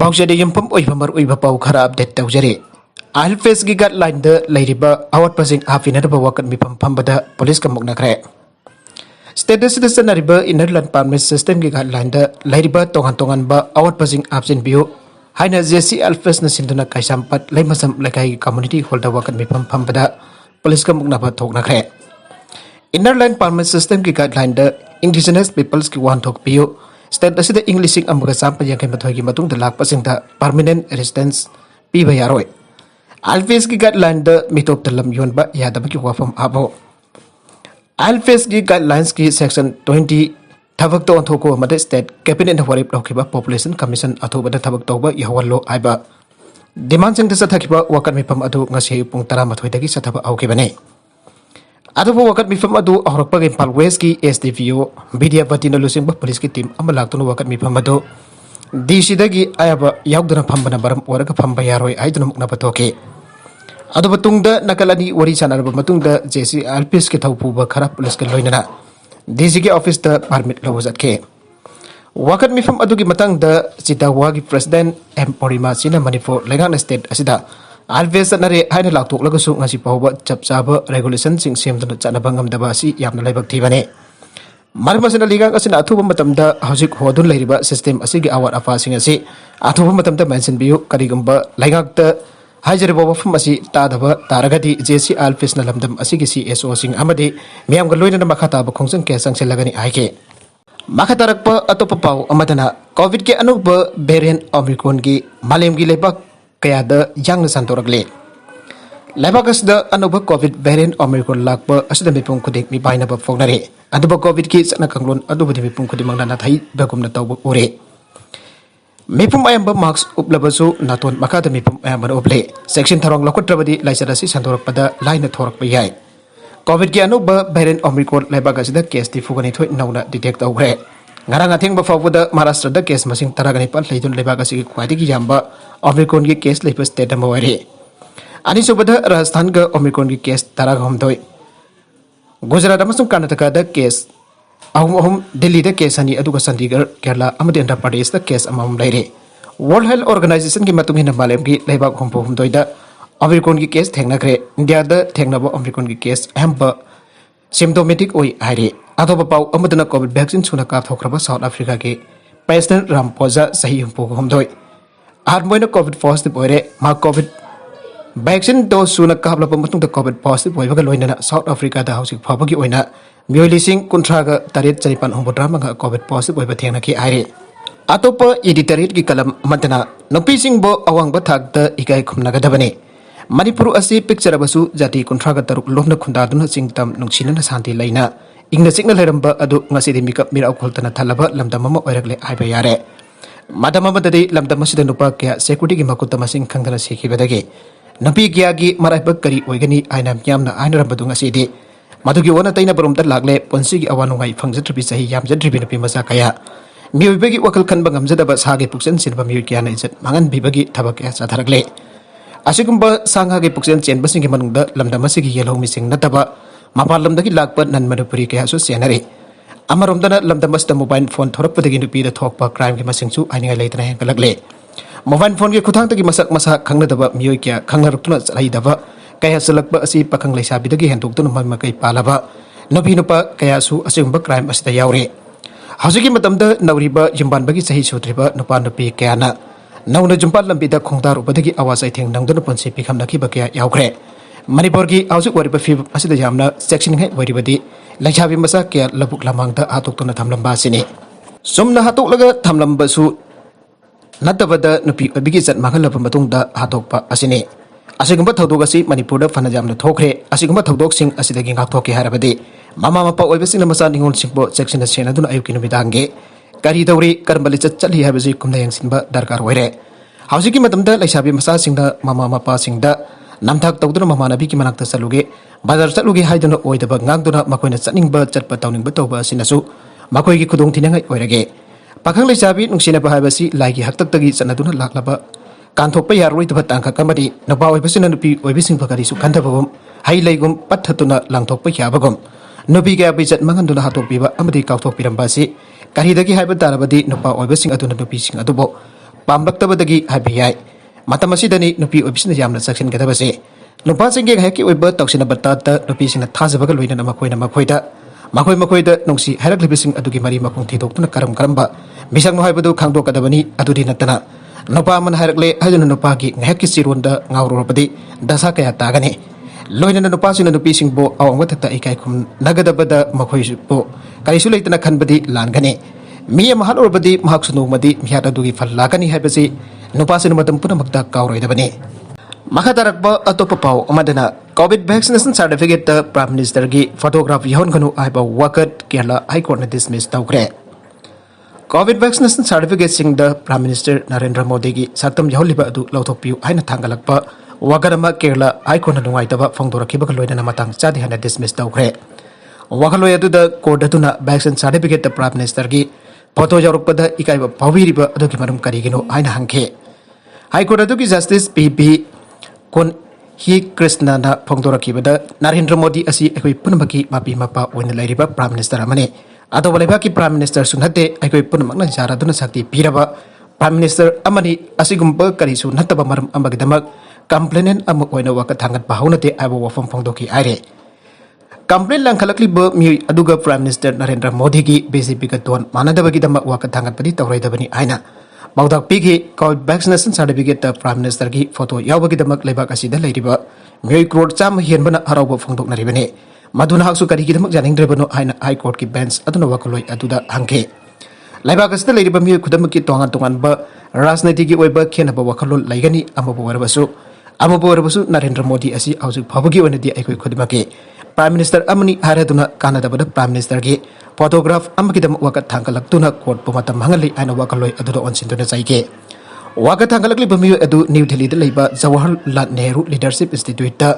ꯄꯥꯎꯆꯦꯗ ꯌꯨꯝꯐꯝ ꯑꯣꯏꯕ ꯃꯔꯨꯑꯣꯏꯕ ꯄꯥꯎ ꯈꯔ ꯑꯞꯗꯦꯠ ꯇꯧꯖꯔꯤ IELTS ꯒꯥꯏꯗꯂꯥꯏꯟꯗ ꯂꯩꯔꯤꯕ ꯑꯋꯥꯠꯄꯁꯤꯡ ꯍꯥꯞꯄꯤꯅꯗꯕ ꯋꯥꯀꯠ ꯃꯤꯐꯝ ꯐꯝꯕꯗ ꯄꯨꯂꯤꯁꯀ ꯃꯨꯛꯅꯈ꯭ꯔꯦ ꯁ꯭ꯇꯦꯠ ꯑꯁꯤꯗ ꯆꯠꯅꯔꯤꯕ ꯏꯟꯅꯔ ꯂꯥꯏꯟ ꯄꯥꯔꯃꯤꯠ ꯁꯤꯁꯇꯦꯝꯒꯤ ꯒꯥꯏꯗꯂꯥꯏꯟꯗ ꯂꯩꯔꯤꯕ ꯇꯣꯉꯥꯟ ꯇꯣꯉꯥꯟꯕ ꯑꯋꯥꯠꯄꯁꯤꯡ ꯍꯥꯞꯆꯤꯟꯕꯤꯌꯨ ꯍꯥꯏꯅ JCILPS ꯅ ꯁꯤꯟꯗꯨꯅ ꯀꯩꯁꯥꯝꯄꯥꯠ ꯂꯩꯃꯁꯝ ꯂꯩꯀꯥꯏꯒꯤ ꯀꯝꯃ꯭ꯌꯨꯅꯤꯇꯤ ꯍꯣꯜꯗ ꯋꯥꯀꯠ ꯃꯤꯐꯝ ꯐꯝꯕꯗ ꯄꯨꯂꯤꯁꯀ ꯃꯨꯛꯅꯕ ꯊꯣꯛꯅꯈ꯭ꯔꯦ इनर लाइन परमिट सिस्टम की गाइडलाइन इंडिजिनस पीपल्स की वाहनथोक पीयू स्टेट असिद इंग लिसिंग अमगा चामपा यांखैमथोइगी मतुंगदा लाकपासिंगदा परमानेंट रेजिडेंस पीबा यारोय IELTS की गाइडलाइन मिटोप लम योनबा यादबकी वाफम आबो IELTS की गाइडलाइंस की सेक्शन 20 थबक तो अंथोको मदे स्टेट कैबिनेट वरिप लौखिबा पॉपुलेशन कमीशन अथोबदा थबक तौबा यहवल्लो आइबा डिमांड सिंग सथखिबा वकत मिफम अदु ngasi pung 13 dagi sathaba aukibane अदुबो वकत मिफम अदु अहरकपगे इम्फाल वेस्ट की SDPO विद्यापतिना लुसिंगबा पुलिस की टीम अमा लाक्तुना वकत मिफम अदु DC आयाबा याउदना फंबना बरम ओरगा फंबा यारोय आइदुना मुकनाबा थोके अदुबा तुंगदा नकलनी वरी सानारबा मतुंगदा JCILPS के थौपुबा खरा पुलिस के लोइनना DC के ऑफिस दा परमिट लवजतके वकत मिफम अदु की मतंगदा चितावा की प्रेसिडेंट एम पोरिमा सिना मणिपुर लेगान स्टेट असिदा IELTS नरे हाइना लाक्तोकलगसु ngasi pawba chapchaba regulation sing semduna chanaba ngamdaba asi yamna laibak thibane marmasina ligang asina athuba matamda hojik hodun leiriba system asigi awat afa sing asi athuba matamda mention biu karigumba laigakta haijariba wafum asi tadaba taragadi JCILPS na lamdam asigi CSO sing amadi miyamga loinana makhata ba khongsan ke sangselagani aike makhatarakpa atopa paw amadana covid ke anuba variant omicron gi malem gi lebak kaya yang santoragli lebagas da anuba covid variant omicron lakpa asida mipung kudik mi baina ba fognare aduba covid ki sana kanglon aduba mipung kudik mangna na thai bagumna tawba ore mipum ayamba marks uplabasu naton makada mipum ayamba uple section tharong lokotrabadi laisadasi santorakpada laina thorak ba yai covid ki anuba variant omicron lebagas da case ti fugani thoi nauna detect tawgre ngarang atheng ba fawda Maharashtra da case masing taragani pal leidun lebagasi ki khwadi ki yamba Omicron की case leopard state में वरे अनि सुबह राजस्थान का Omicron की case तारा हम तो गुजरात में कर्नाटक दा केस अहुम दिल्ली दा केस अनि अदुगा चंडीगढ़ केरला अमदि आंध्र प्रदेश दा केस अमम लेरे वर्ल्ड हेल्थ ऑर्गेनाइजेशन की मतुंग हिना मालेम की लेबाक हम तो दा Omicron की केस थेंगनाख्रे इंडिया दा थेंगनाबो Omicron की केस अहम सिम्टोमेटिक ओइ हाइरे अथवा पाउ अमदना कोविड वैक्सीन सुना काथोख्रबा साउथ अफ्रीका के प्रेसिडेंट रामपोजा सही हम तो आरमोइना कोविड पॉजिटिव होरे मा कोविड वैक्सीन डोज सुना काबलप मतुंग कोविड पॉजिटिव होइबगा लोइना साउथ अफ्रीका दा हौसिक फाबगी ओइना मियोइ लिसिंग कुंथ्रागा तरेत चनिपान होबद्रामगा कोविड पॉजिटिव होइबा थेंगनाखि आइरे अतोप एडिटोरियल की कलम मदना नुपीसिंगबो अवांगबा थाकदा इकाय खुमनागदबने मणिपुर असि पिक्चरबसु जाति कुंथ्रागा तरुक लोमना खुंदादुना चिंगतम नुंगसिनना शांति लैना इंगना चिकना लेरंबा अदु ngasi मिकअप मिराउ खोलतना थलबा लमदम अमा ओइरगले आइबा यारे madam amadadi lamdam masida nupa kya security ki makuta masing khangdana sekhibadagi napi kya gi maraiba kari oigani aina myamna aina rambadu ngasidi madugi ona taina barumta lagle ponsi gi awanungai phangjatribi sahi yamjadribi napi masa kaya miyoibagi wakal khanba ngamjadaba sage puksen sinba miyoy kya na ijat mangan bibagi thabak kya satharagle asigumba sangha gi puksen chen basingi manungda lamdam asigi yelho mising nataba mapal lamdagi lakpa nan manupuri kya so senare अमरमदना लमदमसदा mobile phone थोरपदगी नुपीदा थोकपा crime की मसिंगसु आइनिंगा लेतना हेंगलगले mobile phone के खुथांगदगी मसक मसा खंगनदबा मियोय क्या खंगनरक्तुना चलाइदबा कया सलकबा असि पखंग लेसाबिदगी हेंदोक्तुना ममकै पालाबा नबी नुपा कयासु असिगुंबा क्राइम असदा यावरे हजिकी मतमदा नवरिबा युम्बानबगी सही सुद्रिबा नुपा नुपी कयाना नौना जुम्पाल लंबिदा खोंगदारुबदगी आवाज आइथेंग नंगदुना पनसि पिखमनखिबा कया यावख्रे मणिपुर की आउजुक वरिबा फिब असिदा यामना सेक्शन है वरिबदी लैछाबी मसा क्या लबुक लमांगदा हातोक्तुना थमलंबा सिने सुमना हातोक्लगा थमलंबसु नतबदा नुपी अबिगी जत मांगलबा मतुंगदा हातोक्पा असिने असिगुंबा थौदोगसि मणिपुरदा फनाजामना थोखरे असिगुंबा थौदोकसिंग असिदगी ngakthoke harabadi mama mapa oibasingna masa ningol singbo section senaduna ayuki numidange kari dawri karmbali chali habasi kumna yangsinba darkar oire hausiki matamda laisabi masa singda mama mapa singda namthak tawduna mamanabi ki manakta saluge bazar chaluge haiduna oidaba ngangduna makoina chatningba chatpa tawningba tawba sinasu makoi gi khudong thinangai oirage pakhang leisabi nungsina ba habasi laigi haktaktagi chanaduna laklaba kanthokpa yaroi tangka kamadi naba oibasina nupi oibising bakari su khandabum hai leigum pathatuna langthokpa yabagum nupi ga bijat manganduna hatokbiba amadi kauthokpiramba si karidagi haiba tarabadi nupa oibasing aduna nupi sing adubo पामलक्तबदगी हाइबे याय मतम असिदनी नुपी ओबिसना यामना suction गदबसे नुपा सिंगे हैकी ओइबा तौसिना बतात नुपी सिंगना थाजबगा लोइना मखोइना मखोइदा मखोइ मखोइदा नुंसी हैरक्लिबिसिंग अदुगी मरी मखों थिदोक्तुना करम करमबा मिसंग हाइबदु खांदोकदबनी अदुदी नतना नुपा मन हैरक्ले हाइदुना नुपागी हैकी सिरोंदा ngaurobadi dasa kaya tagani loina नुपा सिंगना नुपी सिंगबो awangwa thakta ikai khum nagadabada मखोइ बो kaisu leitana khanbadi लानगने मी महल ओरबदी महक सुनुमदी मिहात अदुगी फल लागनी हैबसी नुपासिन मतम पुनमक्ता काउरोइदबनी मखदरकब अतोप पाउ अमदना covid vaccination certificate prime minister की फोटोग्राफ यहोनगनु आइबा वकत केरला हाई कोर्ट ने डिसमिस तौखरे कोविड वैक्सीनेशन सर्टिफिकेट सिंग द प्राइम मिनिस्टर नरेंद्र मोदी की सक्तम यहोलिबा अदु लौथोकपियु हाइना थांगलकपा वगरमा केरला हाई कोर्ट न नुंगाइतबा फोंदोरखिबा लोइना मतंग चादि हाइना डिसमिस तौखरे वखलोय अदुदा कोर्ट अदुना वैक्सीन सर्टिफिकेट प्राइम मिनिस्टर की फोटो जौरपदा इकाइबा पाविरिबा अदुगी मरम करिगिनो हाइना हंखे हाई कोर्ट अदुगी जस्टिस पी कोन ही कृष्णा ना फोंदोरखिबदा नरेंद्र मोदी असि अखोइ पुनमकी मापी मपा ओइना लैरिबा प्राइम मिनिस्टर अमने अदोबा लेबाकी प्राइम मिनिस्टर सुनते अखोइ पुनमकना जारादुना शक्ति पीरबा प्राइम मिनिस्टर अमनी असिगुम्बा करिसु नतबा मरम अमगदमक कंप्लेनेंट अम ओइना वका थांगत बाहुनते आबो वफम फोंदोकी आइरे कंप्लेन लांखलकलिब मिय अदुगा प्राइम मिनिस्टर नरेंद्र मोदी की बीजेपी का टोन मानदबगीदमक वका थांगतपदि तौरैदबनी आइना मौदाक पीगी covid vaccination certificate prime minister की फोटो यावबगीदमक लेबाक असिदा लैरिबा मिय करोड़ चाम हेनबना हराउबा फोंदोकनरिबने मधुना हाकसु करिगीदमक जानिंद्रबनो हाइना हाई कोर्ट की बेंच अदुना वकलोय अदुदा हंखे लेबाक असिदा लैरिबा मिय खुदमकी तोंगा तोंगानबा राजनीति की ओइबा खेनबा वकलोल लैगनी अमबो वरबसु नरेंद्र मोदी असि हौजिक फबगी ओइनदि अखोइ खुदमकी प्राइम मिनिस्टर अमनी हारेदुना कानादबदा प्राइम मिनिस्टर की फोटोग्राफ अमगिदम वकत थांगलक्तुना कोर्ट पुमतम हंगली आइना वकलोय अदुदा ओनसिनदुना चाइके वकत थांगलकलि बमियो अदु न्यू दिल्ली द लैबा जवाहरलाल नेहरू लीडरशिप इंस्टीट्यूट दा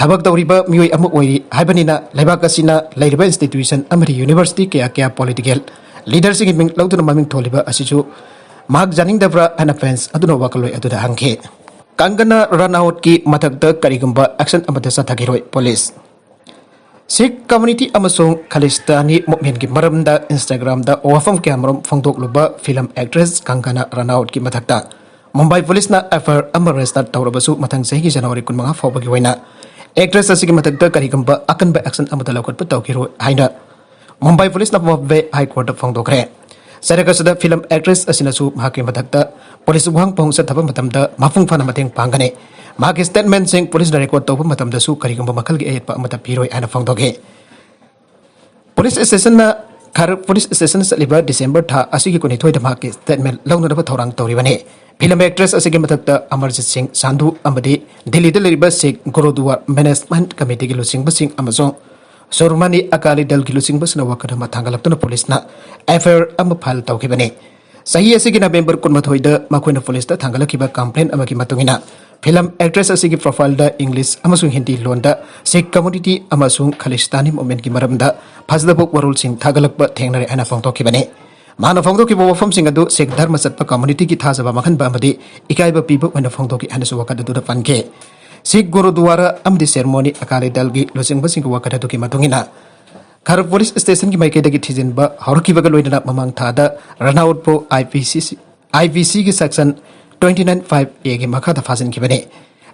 थबक तौरिबा मियोय अम ओइरि हाइबनिना लैबाक असिना लैरिबा इंस्टीट्यूशन अमरि यूनिवर्सिटी क्या पॉलिटिकल लीडरसिंग मिंग लौदुना ममिंग थोलिबा असिसु माग जानिंगदब्रा अना फेंस अदुना वकलोय अदुदा हंखे कंगना रनआउट की मथकद करिगुंबा एक्शन अमदा सथगिरोय पुलिस सिख कम्युनिटी अमसों खालिस्तानी मूवमेंट की मरमदा इंस्टाग्राम दा वाफम कैमरम फोंदोकलुबा फिल्म एक्ट्रेस कंगना रनआउट की मथकता मुंबई पुलिस ना एफआईआर अमर रजिस्टर तौरबसु मथंग सही जनवरी 15 फाउबगी होइना एक्ट्रेस असिगी मथकता करिगुंबा अकनबा एक्शन अमदा लौकटपा तौकिरो हाइना मुंबई पुलिस ना मुंबई हाई कोर्ट फोंदोकरे सरकसदा फिल्म एक्ट्रेस असिनसु महाके मथकता पुलिस वहां पहुंच थबा मतमदा मफुंग फाना मतेंग पांगने माके स्टेटमेंट सिंह पुलिस रिकॉर्ड तौब मतमदसु करिगुंबा मखल की एयत अमता पीरोय आना फोंदोगे पुलिस स्टेशन ना खर पुलिस स्टेशन सलिबा डिसेंबर था असिगी कोनिथोय दमा के स्टेटमेंट लौनदबा थौरांग तौरिबने फिल्म एक्ट्रेस असिगी मथकता अमरजीत सिंह सांधु अमदी दिल्ली द लरिबा सिख गुरुद्वार मैनेजमेंट कमिटी की लुसिंगबा सिंह अमसों सोरमानी अकाली दल की लुसिंगबा सना वकदमा थांगलक्तुना पुलिस ना एफआईआर अम फाइल तौखिबने सही असिगी नवेंबर 19 द मखोइना पुलिस दा थांगलखिबा कंप्लेन अमगी मतुंगिना फिल्म एक्ट्रेस असिगी प्रोफाइल दा इंग्लिश अमसुंग हिंदी लोन दा सिख कम्युनिटी अमसुंग खालिस्तानी मूवमेंट की मरमदा फजदबो वरुल सिंह थागलकबा थेंगनरे आना फोंदोखिबने माना फोंदोखिबा वफम सिंह अदु सिख धर्म सत्पा कम्युनिटी की थाजबा मखनबा अमदी इकाइबा पीबा ओइना फोंदोखि आनासु वकद दुदा फनके सिख गुरुद्वारा अमदी सेरेमनी अकाली दल की लुसिंगबा सिंह वकद दुकी मतुंगिना खर पुलिस स्टेशन की माइकेदगी थिजिनबा हरखिबा लोइना ममंग थादा रनआउट पो आईपीसी की सेक्शन 29(5)(a) की मखादा फाजिनखिबने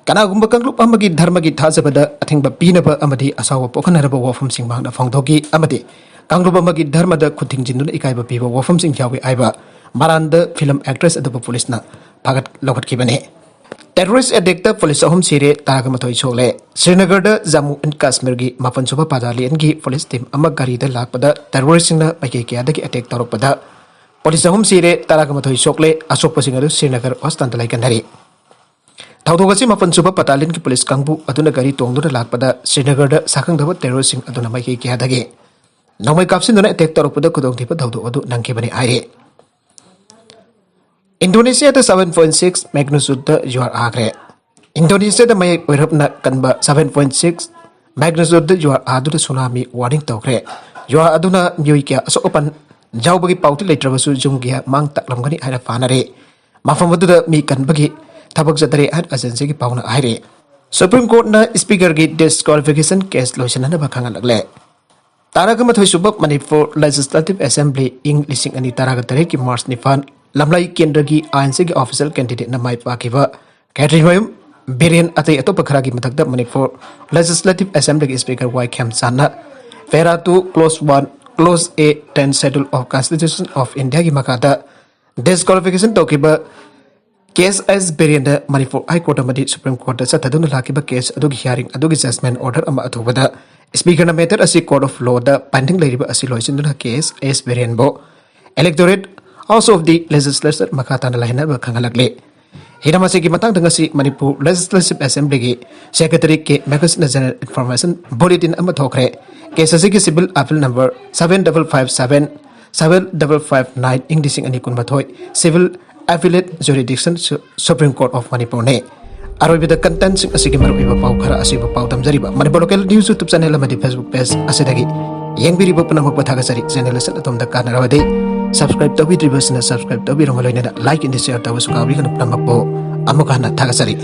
कनागुंबा कंगलुप अमगी धर्म की थाजबदा अथिंगबा पीनबा अमदी असाव पोखनरबा वफम सिंह मांगना फोंदोगी अमदी कंगलुप अमगी धर्मदा खुथिंजिनुन इकाइबा पीबा वफम सिंह यावे आइबा मारांद फिल्म एक्ट्रेस अदबा पुलिसना फागत लौकटखिबने टेररिस्ट अटैक पुलिस अहम सिरे तारगमथोय सोले श्रीनगर जम्मू एंड कश्मीर की मापनसुबा बाटालियन की पुलिस टीम गाड़ी लापदा टेररिस्ट माइके क्या अटैक तौरपदा पुलिस अहम सिरे तारगमथोय सोले असोकपसिंग श्रीनगर हॉस्पिटल लाइकनरी थौदोगसी मापनसुबा बाटालियन की पुलिस कांगबु अदुना गाड़ी तोंगदुना लापदा श्रीनगर साखंगदब टेररिस्ट अदुना माइके क्या नौमय कापसिंदुना अटैक तौरपदा खुदोंथिबा थौदो अदु नंखिबने आइरे इंडोनेशिया 7.6 मैग्नीट्यूड जुआर आग्रे इंडोनेशिया मई ओरपना कनबा 7.6 मैग्नीट्यूड जुआर आदुद सुनामी वार्निंग तौखरे जुआर अदुना म्योई क्या असोपन जाउबगी पाउति लेट्रबसु जुंगिया मांग तकलमगनी हाइना फानरे मफम अदुदा मी कनबगी थबक जतरे अन एजेंसी की पाउना आइरे सुप्रीम कोर्ट ना स्पीकर की डिस्क्वालिफिकेशन केस लोइसनना बखंगलगले तारगमथोय सुबक मणिपुर लेजिस्लेटिव असेंबली इंग 2013 की मार्च 9 lamlai kendra gi ANC gi official candidate na mai pakiba Catherine Mayum Birian atay ato pakhara gi mathakda Manipur Legislative Assembly gi Speaker Y Khem Sanna Fera 2 Clause A 10 Schedule of Constitution of India gi makada disqualification tokiba case as Birian Manipur High Court amadi Supreme Court sataduna lakiba case adugi hearing adugi judgment order ama atubada Speaker na matter asi Court of Law da pending leiriba asi loisinduna case as Birian bo Electorate House of the Legislature makata na lahina ba khangalakle Hiramasi ki matang dangasi Manipur Legislative Assembly ki Secretary ke Magazine General Information Bulletin ama thokre case asi ki civil appeal number 7557 7559 English ani kun mathoi civil affiliate jurisdiction Supreme Court of Manipur ne Aroi the content sing asi ki maru iba pau khara asi ba pau tamjari ba Manipur local news YouTube channel amadi Facebook page asidagi yengbiri ba punamuk pathaga sari channel san atom da kana rawade subscribe to be reverse na subscribe to be rongoloina like and share to sukawi kan punamak po amukana thaga sari